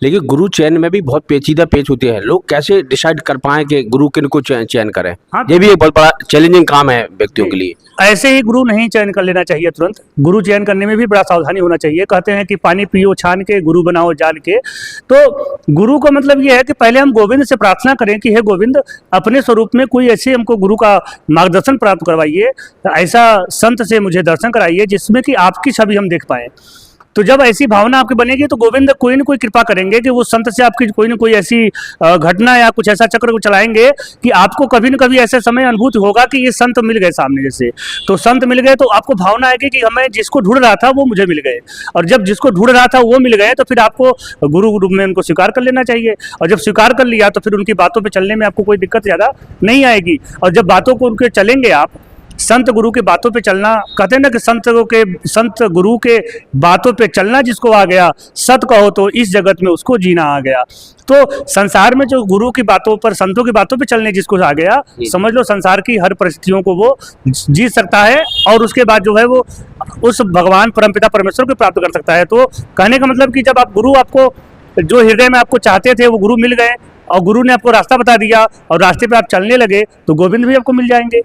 लेकिन गुरु चयन में भी बहुत पेचीदा पेच होते हैं। लोग कैसे डिसाइड कर पाए कि गुरु किनको चयन करें? हाँ, ये भी एक बहुत बड़ा चैलेंजिंग काम है व्यक्तियों के लिए। ऐसे ही गुरु नहीं चयन कर लेना चाहिए तुरंत। गुरु चयन करने में भी बड़ा सावधानी होना चाहिए। कहते हैं कि पानी पियो छान के, गुरु बनाओ जान के। तो गुरु का मतलब ये है कि पहले हम गोविंद से प्रार्थना करें कि हे गोविंद, अपने स्वरूप में कोई ऐसे हमको गुरु का मार्गदर्शन प्राप्त करवाइए, ऐसा संत से मुझे दर्शन कराइए जिसमें कि आपकी छवि हम देख पाए। तो जब ऐसी भावना आपकी बनेगी तो गोविंद कोई न कोई कृपा करेंगे कि वो संत से आपकी कोई न कोई ऐसी घटना या कुछ ऐसा चक्र को चलाएंगे कि आपको कभी न कभी ऐसे समय अनुभूति होगा कि ये संत मिल गए सामने जैसे। तो संत मिल गए तो आपको भावना आएगी कि हमें जिसको ढूंढ रहा था वो मुझे मिल गए, और जब जिसको ढूंढ रहा था वो मिल गए तो फिर आपको गुरु रूप में उनको स्वीकार कर लेना चाहिए। और जब स्वीकार कर लिया तो फिर उनकी बातों पर चलने में आपको कोई दिक्कत ज़्यादा नहीं आएगी। और जब बातों को उनके चलेंगे आप, संत गुरु के बातों पे चलना, कहते हैं ना कि संत गुरु के बातों पे चलना जिसको आ गया, सत कहो तो इस जगत में उसको जीना आ गया। तो संसार में जो गुरु की बातों पर, संतों की बातों पे चलने जिसको आ गया, समझ लो संसार की हर परिस्थितियों को वो जीत सकता है, और उसके बाद जो है वो उस भगवान परमपिता परमेश्वर को प्राप्त कर सकता है। तो कहने का मतलब कि जब आप गुरु, आपको जो हृदय में आपको चाहते थे वो गुरु मिल गए, और गुरु ने आपको रास्ता बता दिया और रास्ते पे आप चलने लगे, तो गोविंद भी आपको मिल जाएंगे।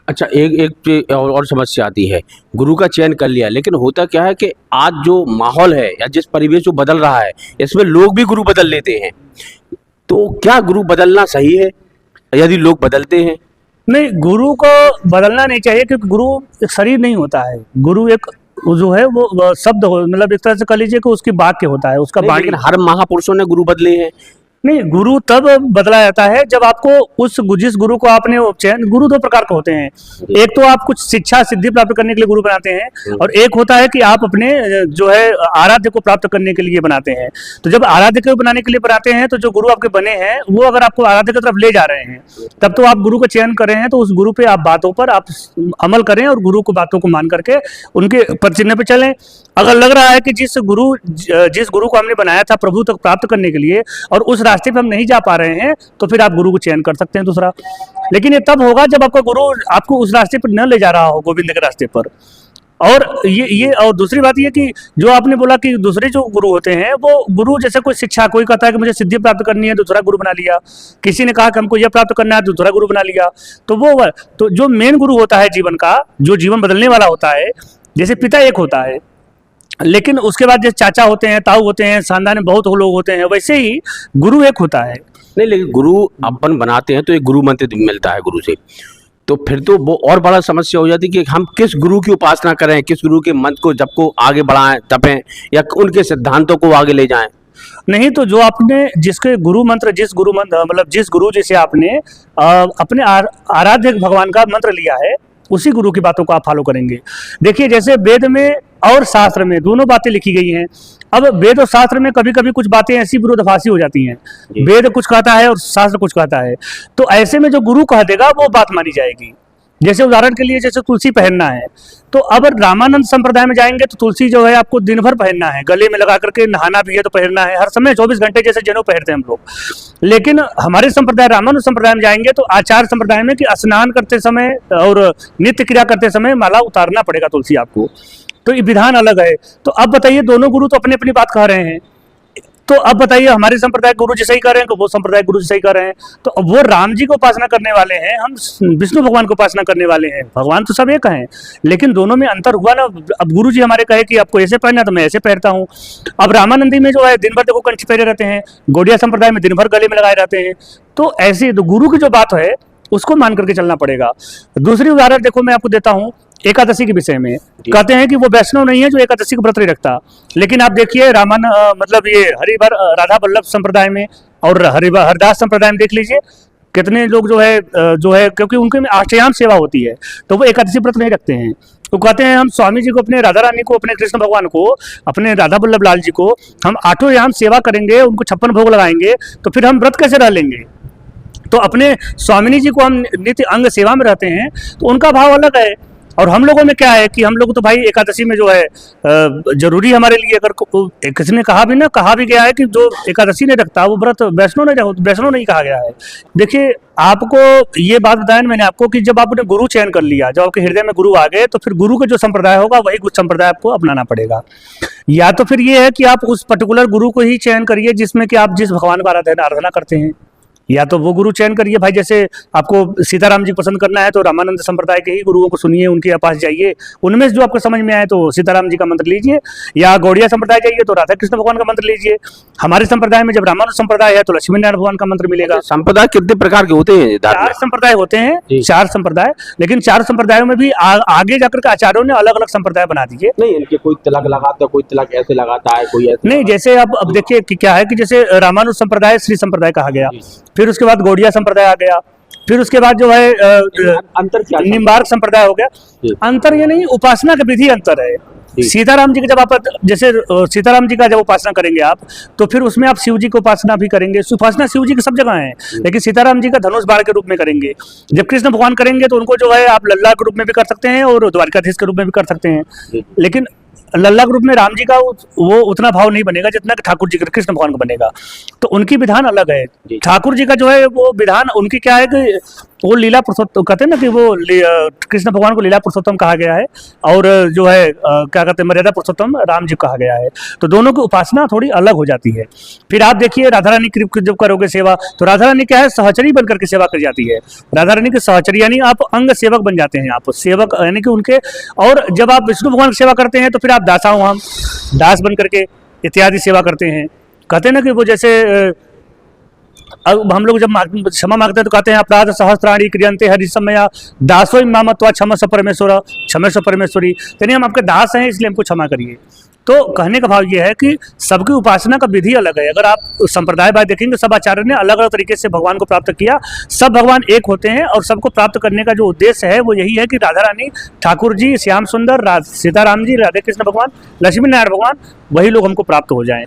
अच्छा, एक और समस्या आती है। गुरु का चयन कर लिया, लेकिन होता क्या है कि आज जो माहौल है या जिस परिवेश जो बदल रहा है, इसमें लोग भी गुरु बदल लेते हैं। तो क्या गुरु बदलना सही है यदि लोग बदलते हैं? नहीं, गुरु को बदलना नहीं चाहिए, क्योंकि गुरु एक शरीर नहीं होता है। गुरु एक जो है वो शब्द हो, मतलब एक तरह से कह लीजिए कि उसकी वाक्य होता है, उसका वाणी। लेकिन हर महापुरुषों ने गुरु बदले हैं। नहीं, गुरु तब बदला जाता है जब आपको जिस गुरु को आपने चयन, गुरु दो प्रकार के होते हैं। एक तो आप कुछ शिक्षा सिद्धि प्राप्त करने के लिए गुरु बनाते हैं, और एक होता है कि आप अपने जो है आराध्य को प्राप्त करने के लिए बनाते हैं। तो जब आराध्य को बनाने के लिए बनाते हैं, तो जो गुरु आपके बने हैं वो अगर आपको आराध्य की तरफ ले जा रहे हैं, तब तो आप गुरु का चयन कर रहे हैं। तो उस गुरु पे आप बातों पर आप अमल करें और गुरु को बातों को मान करके उनके पदचिन्ह पे चलें। अगर लग रहा है कि जिस गुरु को हमने बनाया था प्रभु तक प्राप्त करने के लिए, और उस रास्ते पे हम नहीं जा पा रहे हैं, तो फिर आप गुरु को चयन कर सकते हैं दूसरा। लेकिन ये तब होगा जब आपका गुरु आपको उस रास्ते पर न ले जा रहा हो, गोविंद के रास्ते पर। और ये और दूसरी बात ये कि जो आपने बोला कि दूसरे जो गुरु होते हैं, वो गुरु जैसे कोई शिक्षा, कोई कहता है कि मुझे सिद्धि प्राप्त करनी है, दूसरा गुरु बना लिया। किसी ने कहा कि हमको यह प्राप्त करना है, दूसरा गुरु बना लिया। तो जो मेन गुरु होता है जीवन का, जो जीवन बदलने वाला होता है, जैसे पिता एक होता है, लेकिन उसके बाद जैसे चाचा होते हैं, ताऊ होते हैं, खानदान में बहुत लोग होते हैं, वैसे ही गुरु एक होता है। नहीं, लेकिन गुरु अपन बनाते हैं तो एक गुरु मंत्र मिलता है गुरु से, तो फिर तो वो और बड़ा समस्या हो जाती है कि हम किस गुरु की उपासना करें, किस गुरु के मंत्र को जप को आगे बढ़ाएं, तपें, या उनके सिद्धांतों को आगे ले जाएं। नहीं, तो जो आपने जिसके गुरु मंत्र, मतलब जिस गुरु जी से आपने अपने आराध्य भगवान का मंत्र लिया है, उसी गुरु की बातों को आप फॉलो करेंगे। देखिए, जैसे वेद में और शास्त्र में दोनों बातें लिखी गई हैं। अब वेद और शास्त्र में कभी कभी कुछ बातें ऐसी विरोधाभासी हो जाती हैं। वेद कुछ कहता है और शास्त्र कुछ कहता है, तो ऐसे में जो गुरु कह देगा वो बात मानी जाएगी। जैसे उदाहरण के लिए, जैसे तुलसी पहनना है, तो अब रामानंद संप्रदाय में जाएंगे तो तुलसी जो है आपको दिन भर पहनना है, गले में लगा करके नहाना भी है तो पहनना है हर समय 24 घंटे, जैसे जनेऊ पहनते हैं हम लोग। लेकिन हमारे संप्रदाय, रामानुज संप्रदाय में जाएंगे तो आचार संप्रदाय में कि स्नान करते समय और नित्य क्रिया करते समय माला उतारना पड़ेगा तुलसी आपको। तो ये विधान अलग है। तो अब बताइए, दोनों गुरु तो अपनी अपनी बात कह रहे हैं। तो अब बताइए, हमारे संप्रदाय गुरु जी सही कर रहे हैं, तो वो संप्रदाय गुरु जी सही कर रहे हैं। तो अब वो राम जी को उपासना करने वाले हैं, हम विष्णु भगवान को उपासना करने वाले हैं। भगवान तो सब एक हैं, लेकिन दोनों में अंतर हुआ ना। अब गुरु जी हमारे कहे कि आपको ऐसे पहनना, तो मैं ऐसे पहनता हूँ। अब रामानंदी में जो है दिन भर देखो कंठी पहने रहते हैं, गौड़िया संप्रदाय में दिन भर गले में लगाए रहते हैं। तो ऐसे तो गुरु की जो बात है उसको मान करके चलना पड़ेगा। दूसरी उदाहरण देखो मैं आपको देता हूँ, एकादशी के विषय में। कहते हैं कि वो वैष्णव नहीं है जो एकादशी को व्रत नहीं रखता, लेकिन आप देखिए मतलब ये राधा वल्लभ संप्रदाय में और हरिदास संप्रदाय में देख लीजिए, कितने लोग जो है क्योंकि उनके में अष्टयाम सेवा होती है, तो वो एकादशी व्रत नहीं रखते हैं। तो कहते हैं हम स्वामी जी को, अपने राधा रानी को, अपने कृष्ण भगवान को, अपने राधा वल्लभ लाल जी को हम 8 याम सेवा करेंगे, उनको 56 भोग लगाएंगे, तो फिर हम व्रत कैसे रह लेंगे। तो अपने स्वामिनी जी को हम नित्य अंग सेवा में रहते हैं, तो उनका भाव अलग है। और हम लोगों में क्या है कि हम लोग तो भाई एकादशी में जो है जरूरी हमारे लिए, अगर किसी ने कहा भी गया है कि जो एकादशी नहीं रखता वो व्रत वैष्णव नहीं कहा गया है। देखिए आपको ये बात बताया मैंने आपको कि जब आपने गुरु चयन कर लिया, जब आपके हृदय में गुरु आ गए, तो फिर गुरु का जो संप्रदाय होगा वही कुछ संप्रदाय आपको अपनाना पड़ेगा। या तो फिर ये है कि आप उस पर्टिकुलर गुरु को ही चयन करिए जिसमें कि आप जिस भगवान का आराधना करते हैं, या तो वो गुरु चयन करिए। भाई जैसे आपको सीताराम जी पसंद करना है तो रामानंद संप्रदाय के ही गुरुओं को सुनिए, उनके पास जाइए, उनमें जो आपको समझ में आए तो सीताराम जी का मंत्र लीजिए, या गौड़िया संप्रदाय जाइए तो राधा कृष्ण भगवान का मंत्र लीजिए। हमारे संप्रदाय में जब रामानुज संप्रदाय है तो लक्ष्मी नारायण भगवान का मंत्र मिलेगा। संप्रदाय कितने प्रकार के होते हैं? चार संप्रदाय होते हैं, 4 संप्रदाय, लेकिन 4 संप्रदायों में भी आगे जाकर के आचार्यों ने अलग अलग संप्रदाय बना दिए। नहीं, इनके कोई तिलक लगाता है, कोई तिलक ऐसे लगाता है, कोई ऐसे नहीं, जैसे अब देखिए कि क्या है कि जैसे रामानुज संप्रदाय श्री संप्रदाय कहा गया, फिर उसके बाद गौड़िया संप्रदाय आ गया, फिर उसके बाद जो है अंतर क्या? निम्बार्क संप्रदाय हो गया। अंतर ये नहीं, उपासना का विधि अंतर है। सीताराम जी का जब आप जैसे सीताराम जी का जब उपासना करेंगे आप, तो फिर उसमें आप शिव जी की उपासना भी करेंगे। उपासना शिव जी की सब जगह है, लेकिन सीताराम जी का धनुष बाण के रूप में करेंगे। जब कृष्ण भगवान करेंगे तो उनको जो है आप लल्ला के रूप में भी कर सकते हैं और द्वारकाधीश के रूप में भी कर सकते हैं, लेकिन लल्ला के रूप में राम जी का वो उतना भाव नहीं बनेगा जितना कि ठाकुर जी का कृष्ण भगवान का बनेगा। तो उनकी विधान अलग है। ठाकुर जी का जो है वो विधान उनकी क्या है कि वो लीला पुरुषोत्तम कहते हैं ना, कि वो कृष्ण भगवान को लीला पुरुषोत्तम कहा गया है, और जो है क्या कहते हैं मर्यादा पुरुषोत्तम राम जी कहा गया है। तो दोनों की उपासना थोड़ी अलग हो जाती है। फिर आप देखिए राधा रानी की जब करोगे सेवा, तो राधा रानी क्या है, सहचरी बनकर के सेवा कर जाती है। राधा रानी की सहचरी यानी आप अंग सेवक बन जाते हैं, आप सेवक यानी कि उनके। और जब आप विष्णु भगवान की सेवा करते हैं तो फिर आप दासाओं दास बन करके इत्यादि सेवा करते हैं। कहते हैं ना कि वो जैसे अब हम लोग जब क्षमा मांगते हैं तो कहते हैं अपराध सहस्त्राणी क्रियंते हरि समय दासो मामत्वा क्षमस्व परमेश्वर क्षमस्व परमेश्वरी, यानी हम आपके दास हैं इसलिए हमको क्षमा करिए। तो कहने का भाव ये है कि सबकी उपासना का विधि अलग है। अगर आप संप्रदाय भाई देखेंगे, सब आचार्य ने अलग अलग तरीके से भगवान को प्राप्त किया। सब भगवान एक होते हैं और सबको प्राप्त करने का जो उद्देश्य है वो यही है कि राधा रानी, ठाकुर जी, श्याम सुंदर, सीताराम जी, राधे कृष्ण भगवान, लक्ष्मी नारायण भगवान, वही लोग हमको प्राप्त हो जाएं।